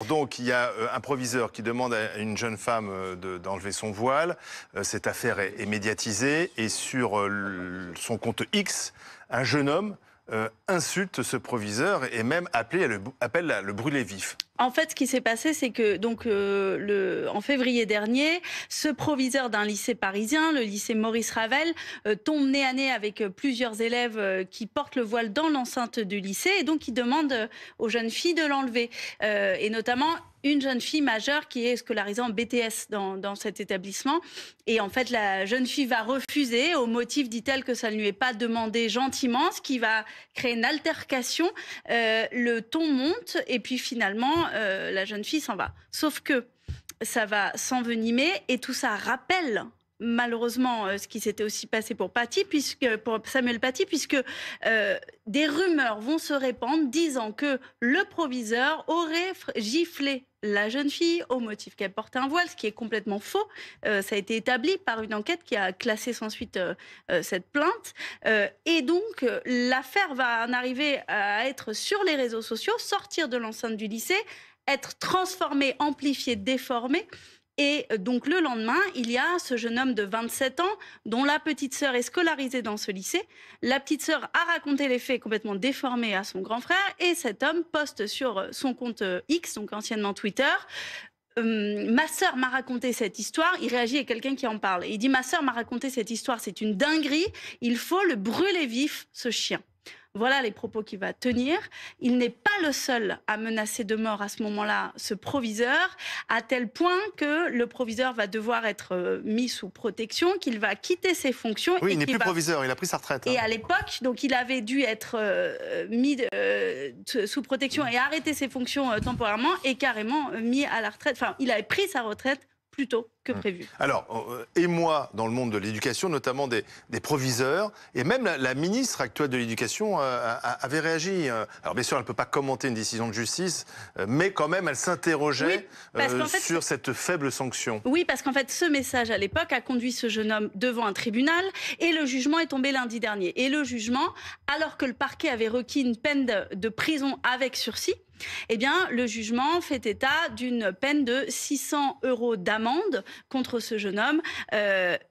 donc, il y a un proviseur qui demande à une jeune femme d'enlever son voile. Cette affaire est médiatisée et sur son compte X, un jeune homme insulte ce proviseur et même appelle à le brûler vif. En fait, ce qui s'est passé, c'est que donc en février dernier, ce proviseur d'un lycée parisien, le lycée Maurice Ravel, tombe nez à nez avec plusieurs élèves qui portent le voile dans l'enceinte du lycée, et donc il demande aux jeunes filles de l'enlever, et notamment une jeune fille majeure qui est scolarisée en BTS dans cet établissement. Et en fait, la jeune fille va refuser au motif, dit-elle, que ça ne lui est pas demandé gentiment, ce qui va créer une altercation. Le ton monte et puis finalement, la jeune fille s'en va. Sauf que ça va s'envenimer et tout ça rappelle malheureusement ce qui s'était aussi passé pour Samuel Paty, puisque des rumeurs vont se répandre disant que le proviseur aurait giflé la jeune fille au motif qu'elle portait un voile, ce qui est complètement faux. Ça a été établi par une enquête qui a classé sans suite cette plainte. Et donc, l'affaire va en arriver à être sur les réseaux sociaux, sortir de l'enceinte du lycée, être transformée, amplifiée, déformée. Et donc le lendemain, il y a ce jeune homme de 27 ans dont la petite sœur est scolarisée dans ce lycée. La petite sœur a raconté les faits complètement déformés à son grand frère et cet homme poste sur son compte X, donc anciennement Twitter, ma sœur m'a raconté cette histoire. Il réagit à quelqu'un qui en parle. Il dit: ma sœur m'a raconté cette histoire, c'est une dinguerie, il faut le brûler vif, ce chien. Voilà les propos qu'il va tenir. Il n'est pas le seul à menacer de mort à ce moment-là ce proviseur, à tel point que le proviseur va devoir être mis sous protection, qu'il va quitter ses fonctions. Oui, il n'est plus proviseur, il a pris sa retraite. Et à l'époque, donc il avait dû être mis sous protection et arrêter ses fonctions temporairement et carrément mis à la retraite. Enfin, il avait pris sa retraite plus tôt que prévu. Alors, émoi dans le monde de l'éducation, notamment des proviseurs, et même la ministre actuelle de l'Éducation avait réagi. Alors bien sûr, elle ne peut pas commenter une décision de justice, mais quand même, elle s'interrogeait sur cette faible sanction. Oui, parce qu'en fait, ce message à l'époque a conduit ce jeune homme devant un tribunal, et le jugement est tombé lundi dernier. Et le jugement, alors que le parquet avait requis une peine de prison avec sursis, eh bien, le jugement fait état d'une peine de 600 € d'amende contre ce jeune homme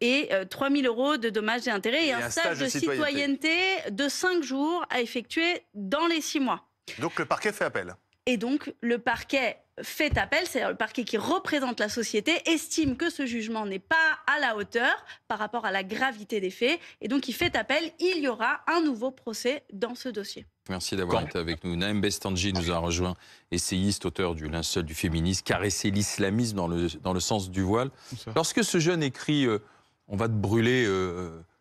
et 3 000 € de dommages et intérêts et un stage de citoyenneté de 5 jours à effectuer dans les 6 mois. Donc le parquet fait appel. Et donc le parquet fait appel, c'est-à-dire le parquet qui représente la société, estime que ce jugement n'est pas à la hauteur par rapport à la gravité des faits. Et donc il fait appel, il y aura un nouveau procès dans ce dossier. Merci d'avoir été avec nous. Naëm Bestanji nous a rejoint, essayiste, auteur du linceul du féminisme, caresser l'islamisme dans le sens du voile. Lorsque ce jeune écrit on va te brûler,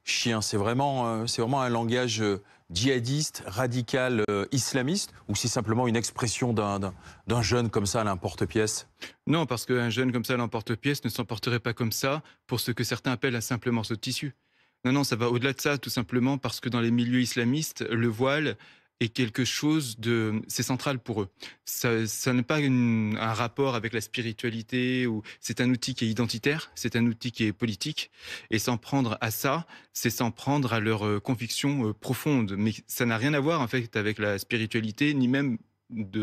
chien, c'est vraiment un langage djihadiste, radical, islamiste, ou c'est simplement une expression d'un jeune comme ça à l'emporte-pièce? Non, parce qu'un jeune comme ça à l'emporte-pièce ne s'emporterait pas comme ça pour ce que certains appellent un simple morceau de tissu. Non, ça va au-delà de ça, tout simplement parce que dans les milieux islamistes, le voile est quelque chose c'est central pour eux. Ça n'a pas un rapport avec la spiritualité, ou c'est un outil qui est identitaire, c'est un outil qui est politique, et s'en prendre à ça, c'est s'en prendre à leurs convictions profondes. Mais ça n'a rien à voir en fait avec la spiritualité, ni même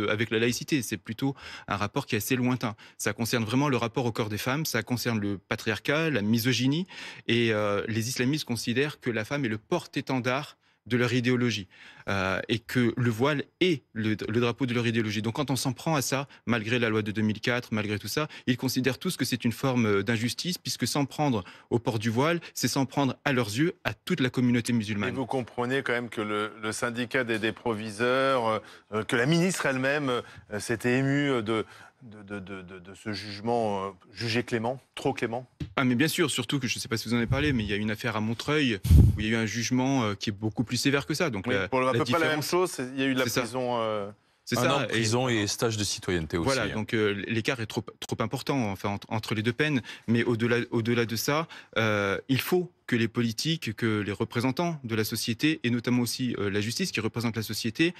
avec la laïcité. C'est plutôt un rapport qui est assez lointain. Ça concerne vraiment le rapport au corps des femmes, ça concerne le patriarcat, la misogynie, et les islamistes considèrent que la femme est le porte-étendard de leur idéologie, et que le voile est le drapeau de leur idéologie. Donc quand on s'en prend à ça, malgré la loi de 2004, malgré tout ça, ils considèrent tous que c'est une forme d'injustice, puisque s'en prendre au port du voile, c'est s'en prendre à leurs yeux à toute la communauté musulmane. Et vous comprenez quand même que le syndicat des proviseurs, que la ministre elle-même s'était émue de ce jugement jugé clément, trop clément? Ah mais bien sûr, surtout que je ne sais pas si vous en avez parlé, mais il y a une affaire à Montreuil où il y a eu un jugement qui est beaucoup plus sévère que ça. Donc oui, pour à peu près la même chose, il y a eu de la prison. C'est ça, an de prison et stage de citoyenneté aussi. Voilà, donc l'écart est trop important enfin, entre les deux peines. Mais au-delà de ça, il faut que les politiques, que les représentants de la société, et notamment aussi la justice qui représente la société,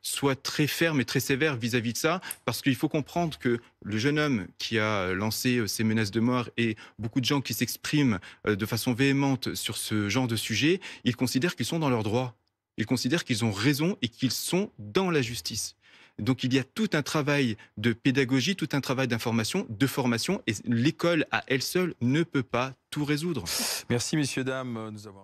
soient très fermes et très sévères vis-à-vis de ça, parce qu'il faut comprendre que le jeune homme qui a lancé ces menaces de mort et beaucoup de gens qui s'expriment de façon véhémente sur ce genre de sujet, ils considèrent qu'ils sont dans leurs droits. Ils considèrent qu'ils ont raison et qu'ils sont dans la justice. Donc il y a tout un travail de pédagogie, tout un travail d'information, de formation, et l'école à elle seule ne peut pas tout résoudre. Merci messieurs, dames, nous avons...